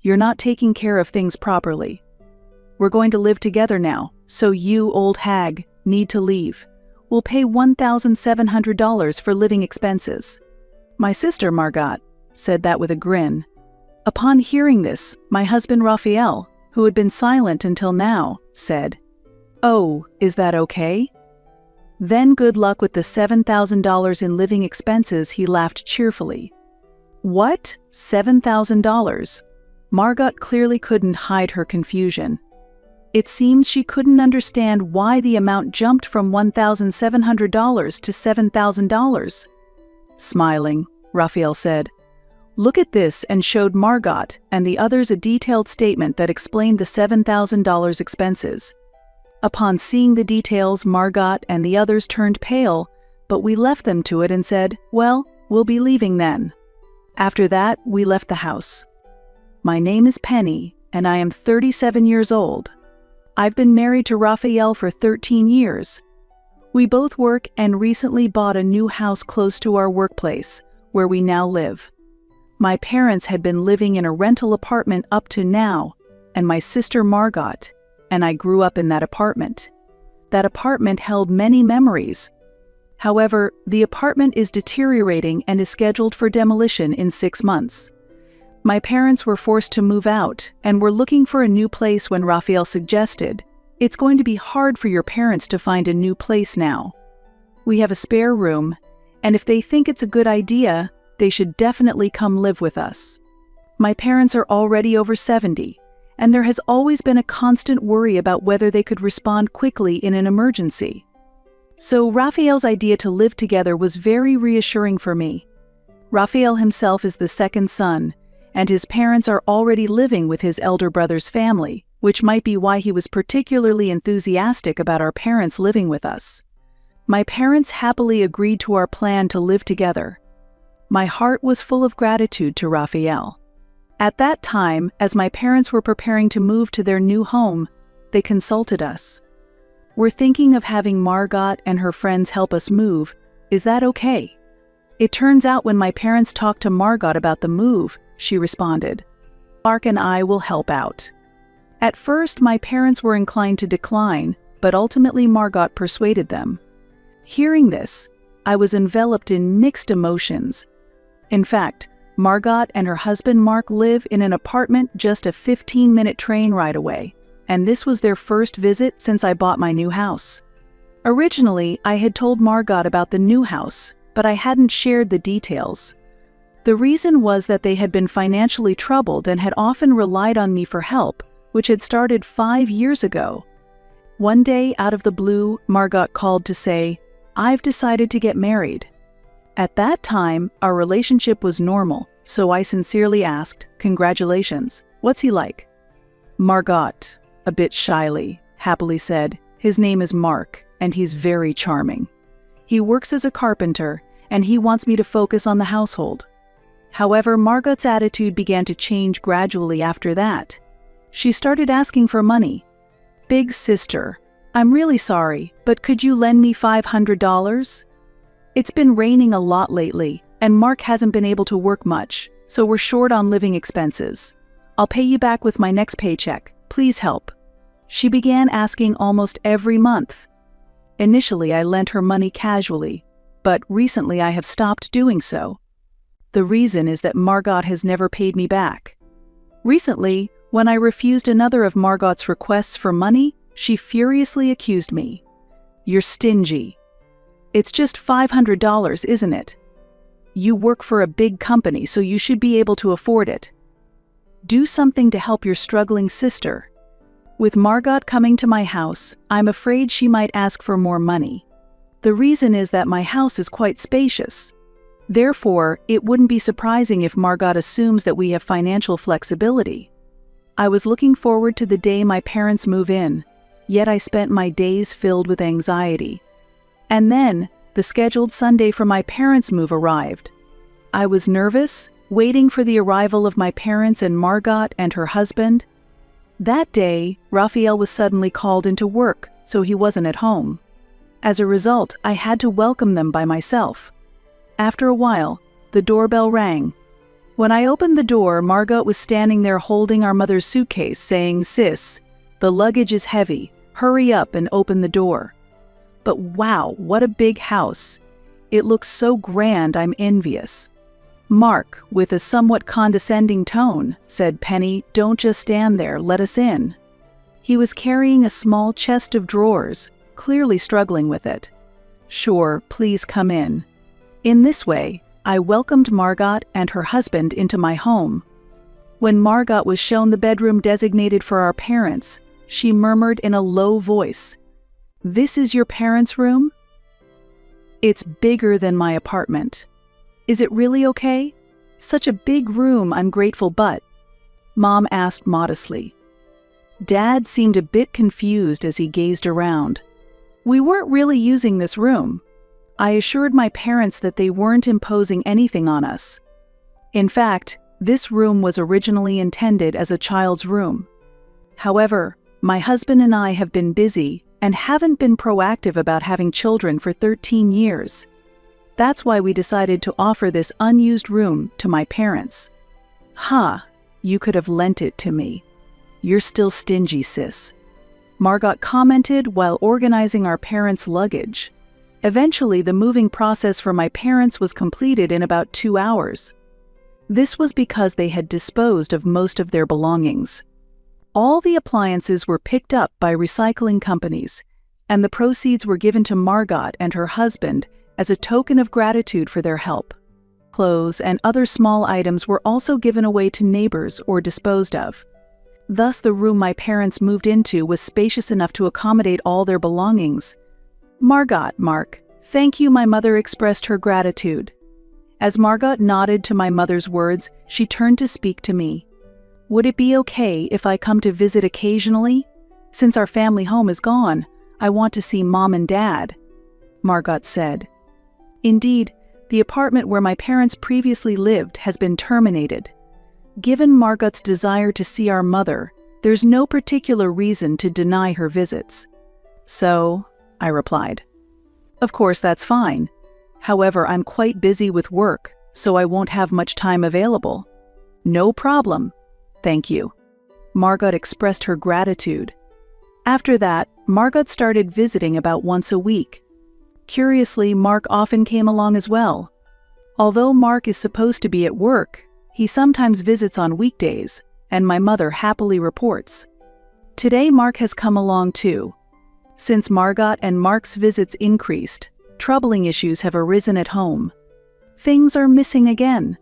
You're not taking care of things properly. We're going to live together now, so you, old hag, need to leave. We'll pay $1,700 for living expenses." My sister, Margot, said that with a grin. Upon hearing this, my husband Raphael, who had been silent until now, said, "Oh, is that okay?" Then good luck with the $7,000 in living expenses, he laughed cheerfully. What? $7,000? Margot clearly couldn't hide her confusion. It seemed she couldn't understand why the amount jumped from $1,700 to $7,000. Smiling, Raphael said, "Look at this," and showed Margot and the others a detailed statement that explained the $7,000 expenses. Upon seeing the details, Margot and the others turned pale, but we left them to it and said, "Well, we'll be leaving then." After that, we left the house. My name is Penny, and I am 37 years old. I've been married to Raphael for 13 years. We both work and recently bought a new house close to our workplace, where we now live. My parents had been living in a rental apartment up to now, and my sister Margot and I grew up in that apartment. That apartment held many memories. However, the apartment is deteriorating and is scheduled for demolition in 6 months. My parents were forced to move out and were looking for a new place when Raphael suggested, "It's going to be hard for your parents to find a new place now. We have a spare room, and if they think it's a good idea, they should definitely come live with us." My parents are already over 70, and there has always been a constant worry about whether they could respond quickly in an emergency. So Raphael's idea to live together was very reassuring for me. Raphael himself is the second son, and his parents are already living with his elder brother's family, which might be why he was particularly enthusiastic about our parents living with us. My parents happily agreed to our plan to live together. My heart was full of gratitude to Raphael. At that time, as my parents were preparing to move to their new home, they consulted us. "We're thinking of having Margot and her friends help us move. Is that okay?" It turns out when my parents talked to Margot about the move, she responded, "Mark and I will help out." At first, my parents were inclined to decline, but ultimately Margot persuaded them. Hearing this, I was enveloped in mixed emotions. In fact, Margot and her husband Mark live in an apartment just a 15-minute train ride away, and this was their first visit since I bought my new house. Originally, I had told Margot about the new house, but I hadn't shared the details. The reason was that they had been financially troubled and had often relied on me for help, which had started 5 years ago. One day, out of the blue, Margot called to say, "I've decided to get married." At that time, our relationship was normal, so I sincerely asked, "Congratulations, what's he like?" Margot, a bit shyly, happily said, "His name is Mark, and he's very charming. He works as a carpenter, and he wants me to focus on the household." However, Margot's attitude began to change gradually after that. She started asking for money. "Big sister, I'm really sorry, but could you lend me $500? It's been raining a lot lately, and Mark hasn't been able to work much, so we're short on living expenses. I'll pay you back with my next paycheck. Please help." She began asking almost every month. Initially, I lent her money casually, but recently I have stopped doing so. The reason is that Margot has never paid me back. Recently, when I refused another of Margot's requests for money, she furiously accused me. "You're stingy. It's just $500, isn't it? You work for a big company, so you should be able to afford it. Do something to help your struggling sister." With Margot coming to my house, I'm afraid she might ask for more money. The reason is that my house is quite spacious. Therefore, it wouldn't be surprising if Margot assumes that we have financial flexibility. I was looking forward to the day my parents move in, yet I spent my days filled with anxiety. And then, the scheduled Sunday for my parents' move arrived. I was nervous, waiting for the arrival of my parents and Margot and her husband. That day, Raphael was suddenly called into work, so he wasn't at home. As a result, I had to welcome them by myself. After a while, the doorbell rang. When I opened the door, Margot was standing there holding our mother's suitcase, saying, "Sis, the luggage is heavy. Hurry up and open the door." But wow, what a big house. It looks so grand, I'm envious. "Mark," with a somewhat condescending tone, said, "Penny, don't just stand there, let us in." He was carrying a small chest of drawers, clearly struggling with it. "Sure, please come in." In this way, I welcomed Margot and her husband into my home. When Margot was shown the bedroom designated for our parents, she murmured in a low voice, "This is your parents' room?" "It's bigger than my apartment." "Is it really okay?" "Such a big room, I'm grateful, but..." Mom asked modestly. Dad seemed a bit confused as he gazed around. "We weren't really using this room." I assured my parents that they weren't imposing anything on us. In fact, this room was originally intended as a child's room. However, my husband and I have been busy and haven't been proactive about having children for 13 years. That's why we decided to offer this unused room to my parents. "Huh, you could have lent it to me. You're still stingy, sis," Margot commented while organizing our parents' luggage. Eventually, the moving process for my parents was completed in about 2 hours. This was because they had disposed of most of their belongings. All the appliances were picked up by recycling companies, and the proceeds were given to Margot and her husband as a token of gratitude for their help. Clothes and other small items were also given away to neighbors or disposed of. Thus, the room my parents moved into was spacious enough to accommodate all their belongings. Mark, thank you," my mother expressed her gratitude. As Margot nodded to my mother's words, she turned to speak to me. "Would it be okay if I come to visit occasionally? Since our family home is gone, I want to see Mom and Dad," Margot said. Indeed, the apartment where my parents previously lived has been terminated. Given Margot's desire to see our mother, there's no particular reason to deny her visits. "So," I replied. "Of course, that's fine. However, I'm quite busy with work, so I won't have much time available." "No problem. Thank you." Margot expressed her gratitude. After that, Margot started visiting about once a week. Curiously, Mark often came along as well. Although Mark is supposed to be at work, he sometimes visits on weekdays, and my mother happily reports. Today, Mark has come along too. Since Margot and Mark's visits increased, troubling issues have arisen at home. Things are missing again.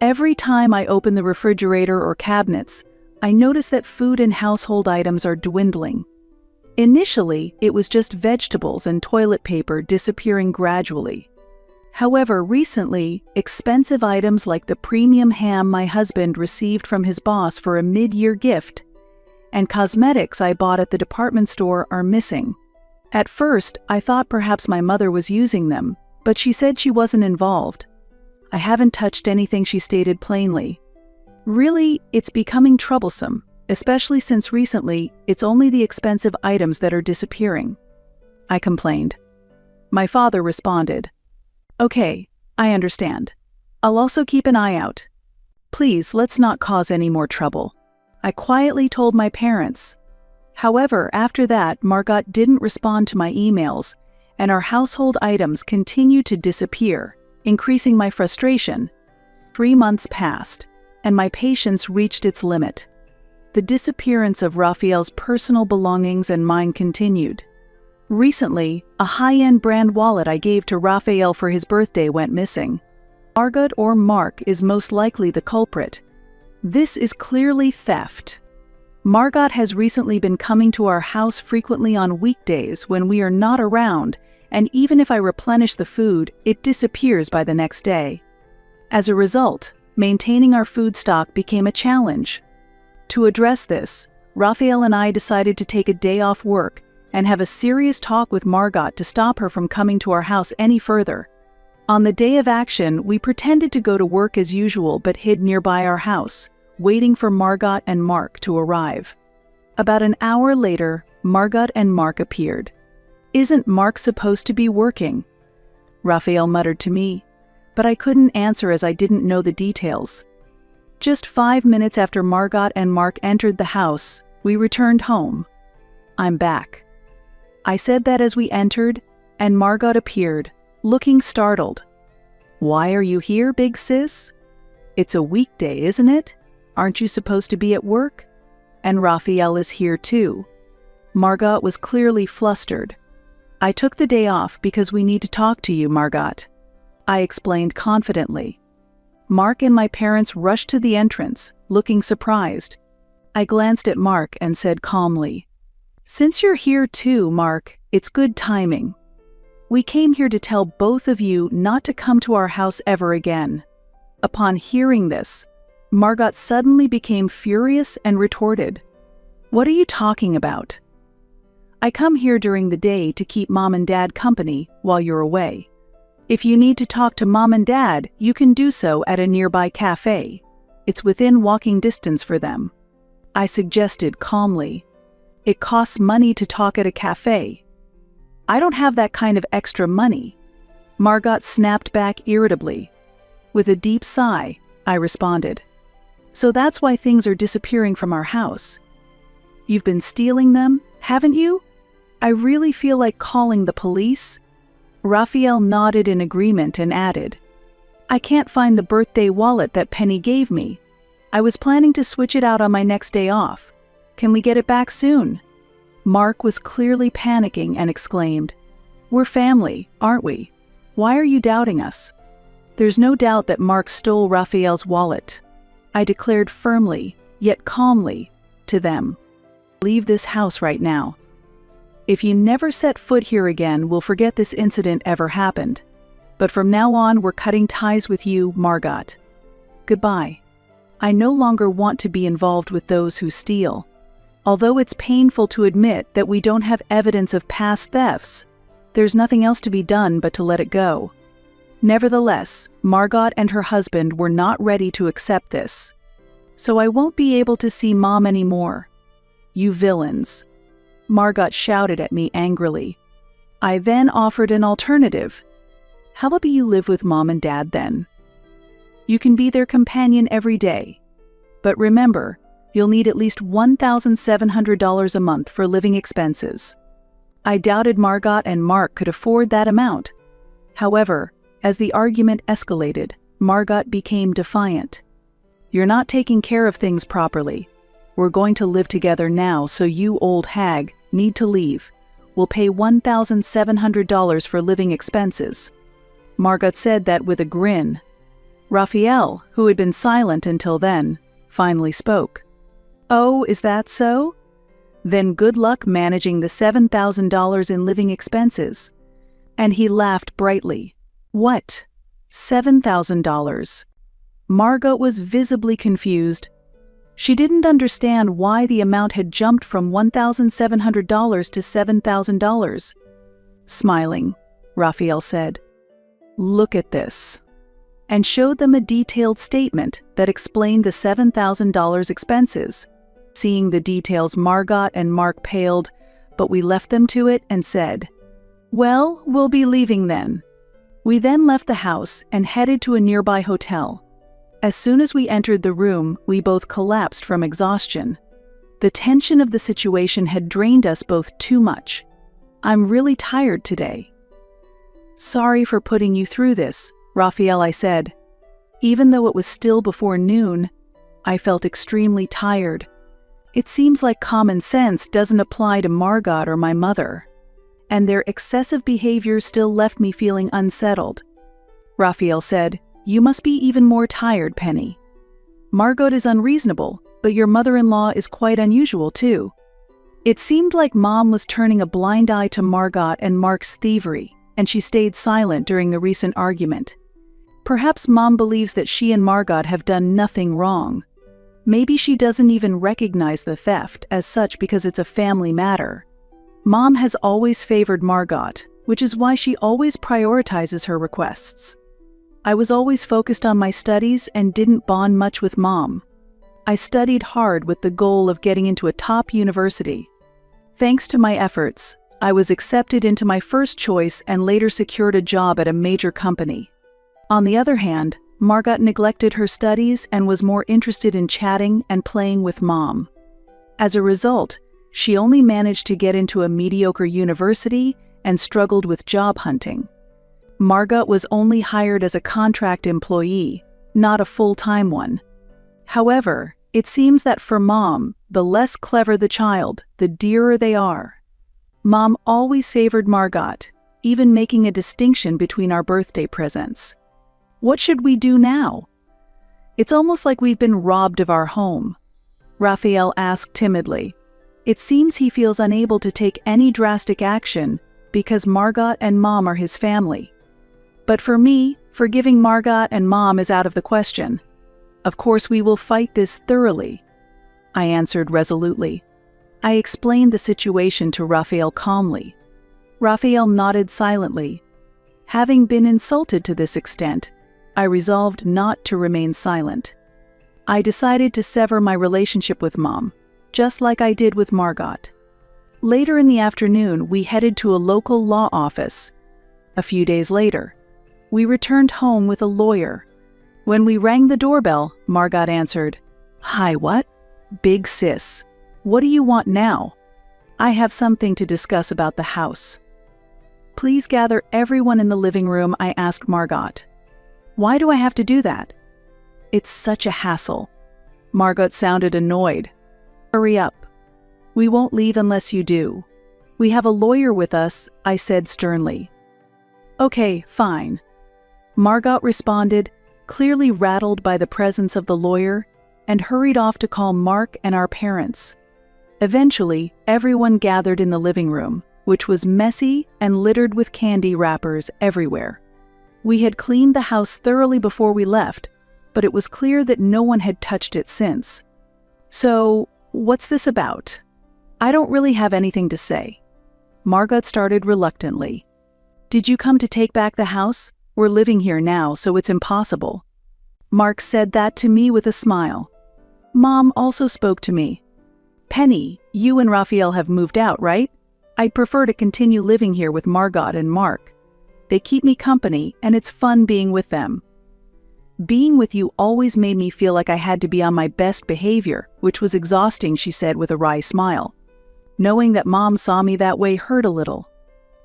Every time I open the refrigerator or cabinets, I notice that food and household items are dwindling. Initially, it was just vegetables and toilet paper disappearing gradually. However, recently, expensive items like the premium ham my husband received from his boss for a mid-year gift and cosmetics I bought at the department store are missing. At first, I thought perhaps my mother was using them, but she said she wasn't involved. I haven't touched anything, she stated plainly. Really, it's becoming troublesome, especially since recently, it's only the expensive items that are disappearing, I complained. My father responded, "Okay, I understand. I'll also keep an eye out. Please, let's not cause any more trouble," I quietly told my parents. However, after that, Margot didn't respond to my emails, and our household items continued to disappear, increasing my frustration. 3 months passed, and my patience reached its limit. The disappearance of Raphael's personal belongings and mine continued. Recently, a high-end brand wallet I gave to Raphael for his birthday went missing. Margot or Mark is most likely the culprit. This is clearly theft. Margot has recently been coming to our house frequently on weekdays when we are not around, and even if I replenish the food, it disappears by the next day. As a result, maintaining our food stock became a challenge. To address this, Raphael and I decided to take a day off work and have a serious talk with Margot to stop her from coming to our house any further. On the day of action, we pretended to go to work as usual but hid nearby our house, waiting for Margot and Mark to arrive. About an hour later, Margot and Mark appeared. "Isn't Mark supposed to be working?" Raphael muttered to me, but I couldn't answer as I didn't know the details. Just 5 minutes after Margot and Mark entered the house, we returned home. I'm back. I said that as we entered, and Margot appeared, looking startled. Why are you here, big sis? It's a weekday, isn't it? Aren't you supposed to be at work? And Raphael is here too. Margot was clearly flustered. I took the day off because we need to talk to you, Margot. I explained confidently. Mark and my parents rushed to the entrance, looking surprised. I glanced at Mark and said calmly, "Since you're here too, Mark, it's good timing. We came here to tell both of you not to come to our house ever again." Upon hearing this, Margot suddenly became furious and retorted, "What are you talking about? I come here during the day to keep Mom and Dad company while you're away. If you need to talk to Mom and Dad, you can do so at a nearby cafe. It's within walking distance for them." I suggested calmly, "It costs money to talk at a cafe." "I don't have that kind of extra money." Margot snapped back irritably. With a deep sigh, I responded, "So that's why things are disappearing from our house. You've been stealing them, haven't you? I really feel like calling the police." Raphael nodded in agreement and added, "I can't find the birthday wallet that Penny gave me. I was planning to switch it out on my next day off. Can we get it back soon?" Mark was clearly panicking and exclaimed, "We're family, aren't we? Why are you doubting us?" There's no doubt that Mark stole Raphael's wallet. I declared firmly, yet calmly, to them, "Leave this house right now. If you never set foot here again, we'll forget this incident ever happened. But from now on, we're cutting ties with you, Margot. Goodbye. I no longer want to be involved with those who steal. Although it's painful to admit that we don't have evidence of past thefts, there's nothing else to be done but to let it go." Nevertheless, Margot and her husband were not ready to accept this. "So I won't be able to see Mom anymore. You villains." Margot shouted at me angrily. I then offered an alternative. "How about you live with Mom and Dad then? You can be their companion every day. But remember, you'll need at least $1,700 a month for living expenses." I doubted Margot and Mark could afford that amount. However, as the argument escalated, Margot became defiant. "You're not taking care of things properly. We're going to live together now, so you, old hag, need to leave. We'll pay $1,700 for living expenses." Margot said that with a grin. Raphael, who had been silent until then, finally spoke. "Oh, is that so? Then good luck managing the $7,000 in living expenses." And he laughed brightly. "What? $7,000? Margot was visibly confused. She didn't understand why the amount had jumped from $1,700 to $7,000. Smiling, Raphael said, "Look at this," and showed them a detailed statement that explained the $7,000 expenses. Seeing the details, Margot and Mark paled, but we left them to it and said, "Well, we'll be leaving then." We then left the house and headed to a nearby hotel. As soon as we entered the room, we both collapsed from exhaustion. The tension of the situation had drained us both too much. "I'm really tired today." "Sorry for putting you through this, Raphael," I said. Even though it was still before noon, I felt extremely tired. It seems like common sense doesn't apply to Margot or my mother, and their excessive behavior still left me feeling unsettled. Raphael said, "You must be even more tired, Penny. Margot is unreasonable, but your mother-in-law is quite unusual too." It seemed like Mom was turning a blind eye to Margot and Mark's thievery, and she stayed silent during the recent argument. Perhaps Mom believes that she and Margot have done nothing wrong. Maybe she doesn't even recognize the theft as such because it's a family matter. Mom has always favored Margot, which is why she always prioritizes her requests. I was always focused on my studies and didn't bond much with Mom. I studied hard with the goal of getting into a top university. Thanks to my efforts, I was accepted into my first choice and later secured a job at a major company. On the other hand, Margot neglected her studies and was more interested in chatting and playing with Mom. As a result, she only managed to get into a mediocre university and struggled with job hunting. Margot was only hired as a contract employee, not a full-time one. However, it seems that for Mom, the less clever the child, the dearer they are. Mom always favored Margot, even making a distinction between our birthday presents. What should we do now? It's almost like we've been robbed of our home, Raphael asked timidly. It seems he feels unable to take any drastic action because Margot and Mom are his family. But for me, forgiving Margot and Mom is out of the question. Of course we will fight this thoroughly, I answered resolutely. I explained the situation to Raphael calmly. Raphael nodded silently. Having been insulted to this extent, I resolved not to remain silent. I decided to sever my relationship with Mom, just like I did with Margot. Later in the afternoon, we headed to a local law office. A few days later, we returned home with a lawyer. When we rang the doorbell, Margot answered, "Hi, what? Big sis. What do you want now? I have something to discuss about the house." "Please gather everyone in the living room," I asked Margot. "Why do I have to do that?" "It's such a hassle." Margot sounded annoyed. "Hurry up. We won't leave unless you do. We have a lawyer with us," I said sternly. "Okay, fine." Margot responded, clearly rattled by the presence of the lawyer, and hurried off to call Mark and our parents. Eventually, everyone gathered in the living room, which was messy and littered with candy wrappers everywhere. We had cleaned the house thoroughly before we left, but it was clear that no one had touched it since. "So, what's this about?" "I don't really have anything to say." Margot started reluctantly. "Did you come to take back the house? We're living here now, so it's impossible." Mark said that to me with a smile. Mom also spoke to me. "Penny, you and Raphael have moved out, right? I'd prefer to continue living here with Margot and Mark. They keep me company, and it's fun being with them." "Being with you always made me feel like I had to be on my best behavior, which was exhausting," she said with a wry smile. Knowing that Mom saw me that way hurt a little.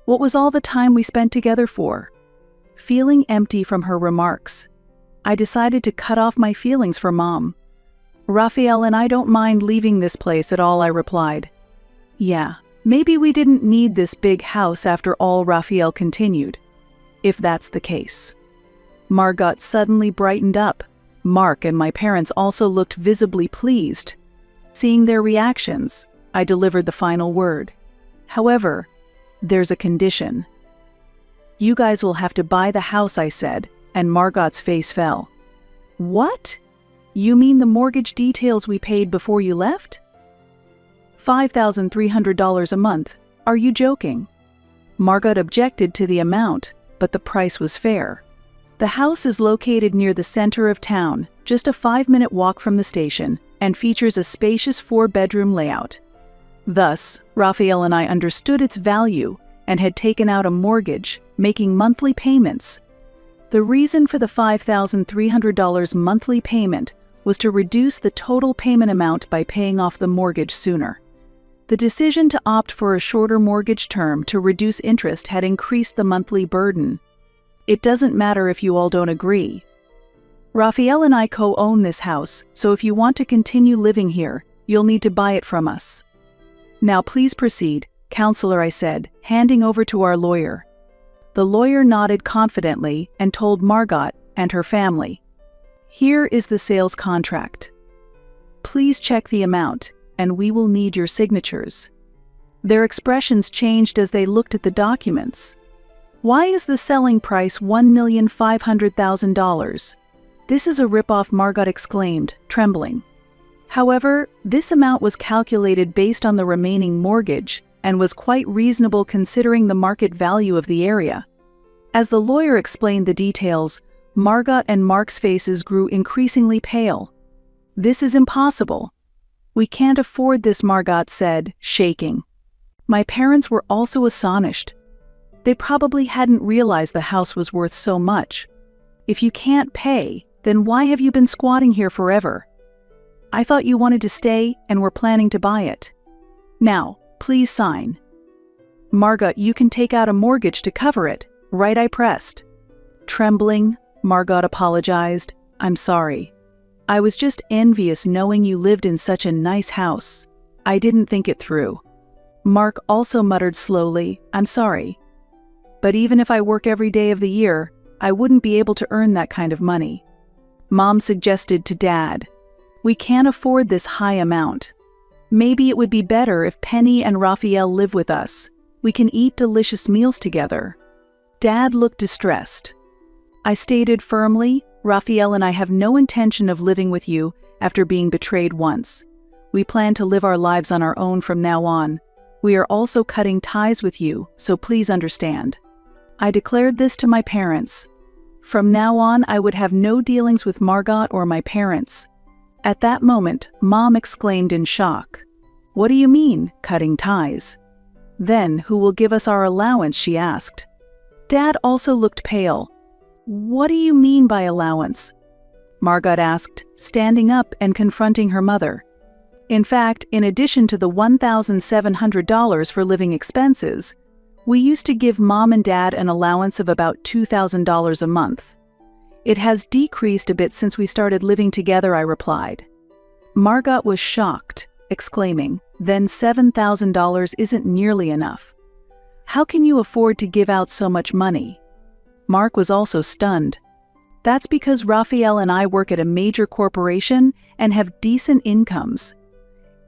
What was all the time we spent together for? Feeling empty from her remarks, I decided to cut off my feelings for Mom. "Raphael and I don't mind leaving this place at all," I replied. "Yeah, maybe we didn't need this big house after all," Raphael continued. "If that's the case." Margot suddenly brightened up. Mark and my parents also looked visibly pleased. Seeing their reactions, I delivered the final word. "However, there's a condition." "You guys will have to buy the house," I said, and Margot's face fell. "What? You mean the mortgage details we paid before you left?" $5,300 a month. Are you joking?" Margot objected to the amount, but the price was fair. The house is located near the center of town, just a 5-minute walk from the station, and features a spacious 4-bedroom layout. Thus, Raphael and I understood its value and had taken out a mortgage, making monthly payments. The reason for the $5,300 monthly payment was to reduce the total payment amount by paying off the mortgage sooner. The decision to opt for a shorter mortgage term to reduce interest had increased the monthly burden. It doesn't matter if you all don't agree. Raphael and I co-own this house, so if you want to continue living here, you'll need to buy it from us. Now please proceed, counselor, I said, handing over to our lawyer. The lawyer nodded confidently and told Margot and her family, "Here is the sales contract. Please check the amount, and we will need your signatures." Their expressions changed as they looked at the documents. "Why is the selling price $1,500,000? This is a ripoff," Margot exclaimed, trembling. However, this amount was calculated based on the remaining mortgage and was quite reasonable considering the market value of the area. As the lawyer explained the details, Margot and Mark's faces grew increasingly pale. "This is impossible. We can't afford this," Margot said, shaking. My parents were also astonished. They probably hadn't realized the house was worth so much. If you can't pay, then why have you been squatting here forever? I thought you wanted to stay and were planning to buy it. Now, please sign. Margot, you can take out a mortgage to cover it, right? I pressed. Trembling, Margot apologized. I'm sorry. I was just envious knowing you lived in such a nice house. I didn't think it through. Mark also muttered slowly, I'm sorry. But even if I work every day of the year, I wouldn't be able to earn that kind of money. Mom suggested to Dad, we can't afford this high amount. Maybe it would be better if Penny and Raphael live with us. We can eat delicious meals together. Dad looked distressed. I stated firmly, Raphael and I have no intention of living with you after being betrayed once. We plan to live our lives on our own from now on. We are also cutting ties with you, so please understand. I declared this to my parents. From now on, I would have no dealings with Margot or my parents. At that moment, Mom exclaimed in shock. What do you mean, cutting ties? Then, who will give us our allowance, she asked. Dad also looked pale. What do you mean by allowance? Margot asked, standing up and confronting her mother. In fact, in addition to the $1,700 for living expenses, we used to give Mom and Dad an allowance of about $2,000 a month. It has decreased a bit since we started living together, I replied. Margot was shocked, exclaiming, then $7,000 isn't nearly enough. How can you afford to give out so much money? Mark was also stunned. That's because Raphael and I work at a major corporation and have decent incomes.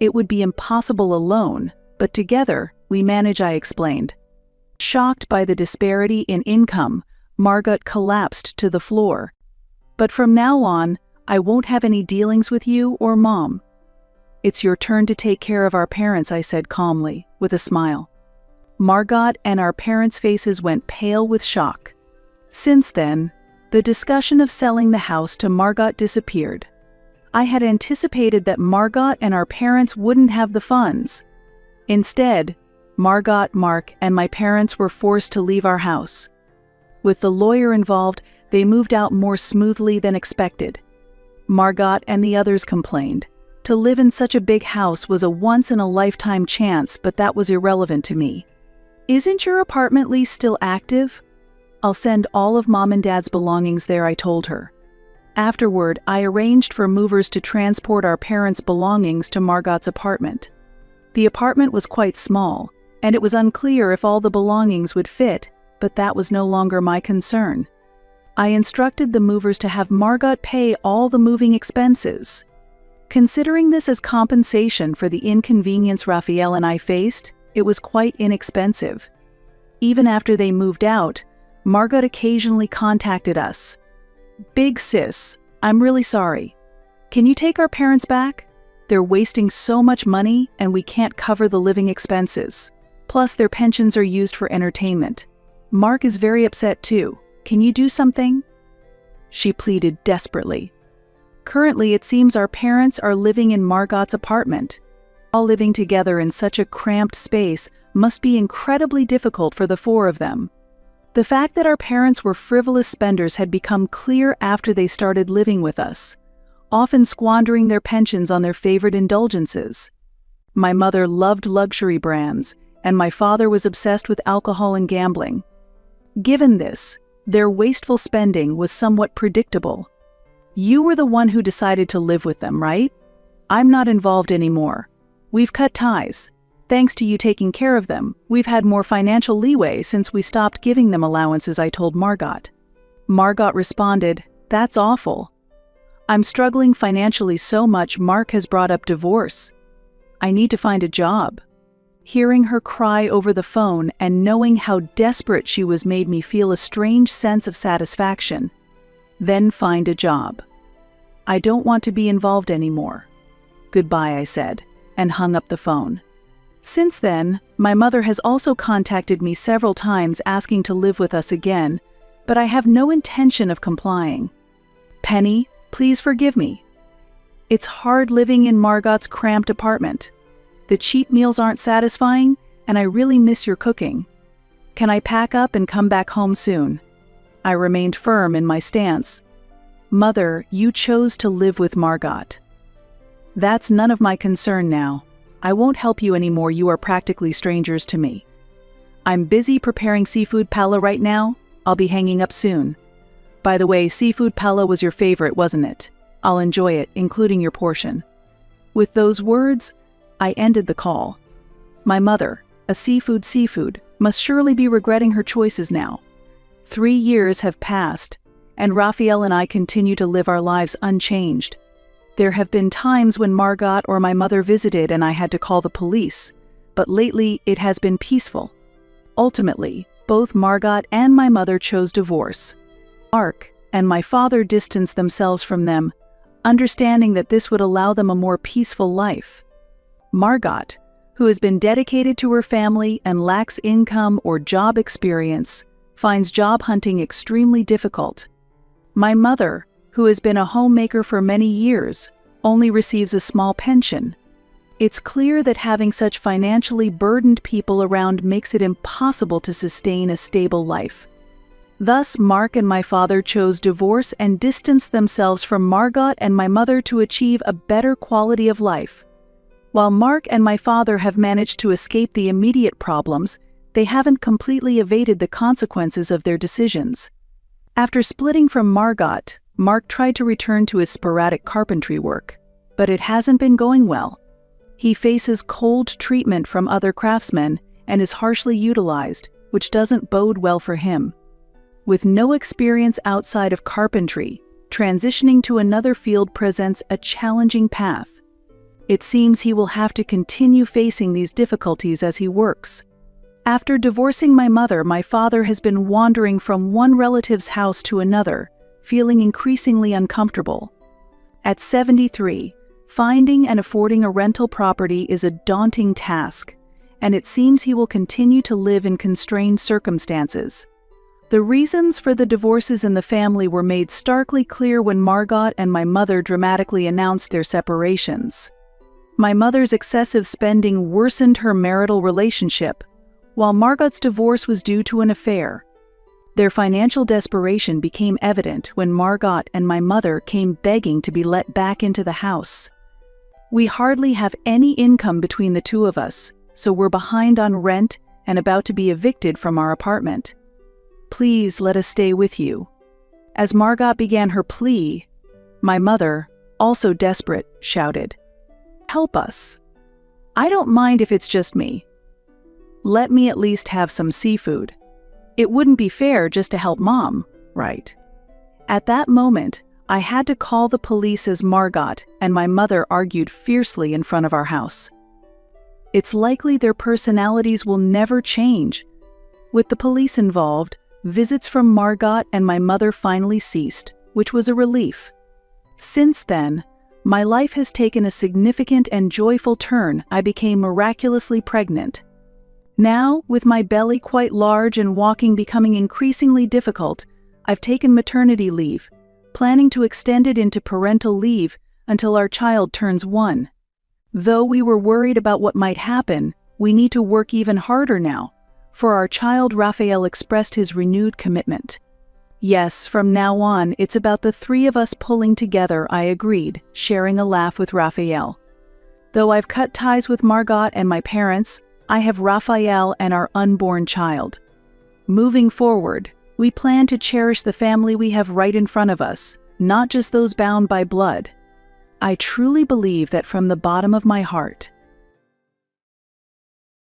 It would be impossible alone, but together we manage, I explained. Shocked by the disparity in income, Margot collapsed to the floor. But from now on, I won't have any dealings with you or Mom. It's your turn to take care of our parents, I said calmly, with a smile. Margot and our parents' faces went pale with shock. Since then, the discussion of selling the house to Margot disappeared. I had anticipated that Margot and our parents wouldn't have the funds. Instead, Margot, Mark, and my parents were forced to leave our house. With the lawyer involved, they moved out more smoothly than expected. Margot and the others complained. To live in such a big house was a once-in-a-lifetime chance, but that was irrelevant to me. Isn't your apartment lease still active? I'll send all of Mom and Dad's belongings there, I told her. Afterward, I arranged for movers to transport our parents' belongings to Margot's apartment. The apartment was quite small, and it was unclear if all the belongings would fit, but that was no longer my concern. I instructed the movers to have Margot pay all the moving expenses. Considering this as compensation for the inconvenience Raphael and I faced, it was quite inexpensive. Even after they moved out, Margot occasionally contacted us. Big sis, I'm really sorry. Can you take our parents back? They're wasting so much money and we can't cover the living expenses. Plus, their pensions are used for entertainment. Mark is very upset too. Can you do something? She pleaded desperately. Currently, it seems our parents are living in Margot's apartment. All living together in such a cramped space must be incredibly difficult for the four of them. The fact that our parents were frivolous spenders had become clear after they started living with us, often squandering their pensions on their favorite indulgences. My mother loved luxury brands, and my father was obsessed with alcohol and gambling. Given this, their wasteful spending was somewhat predictable. You were the one who decided to live with them, right? I'm not involved anymore. We've cut ties. Thanks to you taking care of them, we've had more financial leeway since we stopped giving them allowances, I told Margot. Margot responded, That's awful. I'm struggling financially so much Mark has brought up divorce. I need to find a job. Hearing her cry over the phone and knowing how desperate she was made me feel a strange sense of satisfaction. Then find a job. I don't want to be involved anymore. Goodbye, I said, and hung up the phone. Since then, my mother has also contacted me several times asking to live with us again, but I have no intention of complying. Penny, please forgive me. It's hard living in Margot's cramped apartment. The cheap meals aren't satisfying, and I really miss your cooking. Can I pack up and come back home soon? I remained firm in my stance. Mother, you chose to live with Margot. That's none of my concern now. I won't help you anymore, you are practically strangers to me. I'm busy preparing seafood paella right now. I'll be hanging up soon. By the way, seafood paella was your favorite, wasn't it? I'll enjoy it, including your portion. With those words, I ended the call. My mother, a seafood, must surely be regretting her choices now. 3 years have passed, and Raphael and I continue to live our lives unchanged. There have been times when Margot or my mother visited and I had to call the police, but lately it has been peaceful. Ultimately, both Margot and my mother chose divorce. Mark and my father distanced themselves from them, understanding that this would allow them a more peaceful life. Margot, who has been dedicated to her family and lacks income or job experience, finds job hunting extremely difficult. My mother, who has been a homemaker for many years, only receives a small pension. It's clear that having such financially burdened people around makes it impossible to sustain a stable life. Thus, Mark and my father chose divorce and distanced themselves from Margot and my mother to achieve a better quality of life. While Mark and my father have managed to escape the immediate problems, they haven't completely evaded the consequences of their decisions. After splitting from Margot, Mark tried to return to his sporadic carpentry work, but it hasn't been going well. He faces cold treatment from other craftsmen and is harshly utilized, which doesn't bode well for him. With no experience outside of carpentry, transitioning to another field presents a challenging path. It seems he will have to continue facing these difficulties as he works. After divorcing my mother, my father has been wandering from one relative's house to another, feeling increasingly uncomfortable. At 73, finding and affording a rental property is a daunting task, and it seems he will continue to live in constrained circumstances. The reasons for the divorces in the family were made starkly clear when Margot and my mother dramatically announced their separations. My mother's excessive spending worsened her marital relationship, while Margot's divorce was due to an affair. Their financial desperation became evident when Margot and my mother came begging to be let back into the house. We hardly have any income between the two of us, so we're behind on rent and about to be evicted from our apartment. Please let us stay with you. As Margot began her plea, my mother, also desperate, shouted, "Help us. I don't mind if it's just me. Let me at least have some seafood. It wouldn't be fair just to help Mom, right?" At that moment, I had to call the police as Margot and my mother argued fiercely in front of our house. It's likely their personalities will never change. With the police involved, visits from Margot and my mother finally ceased, which was a relief. Since then, my life has taken a significant and joyful turn. I became miraculously pregnant. Now, with my belly quite large and walking becoming increasingly difficult, I've taken maternity leave, planning to extend it into parental leave until our child turns 1. Though we were worried about what might happen, we need to work even harder now. For our child, Raphael expressed his renewed commitment. Yes, from now on, it's about the 3 of us pulling together, I agreed, sharing a laugh with Raphael. Though I've cut ties with Margot and my parents, I have Raphael and our unborn child. Moving forward, we plan to cherish the family we have right in front of us, not just those bound by blood. I truly believe that from the bottom of my heart,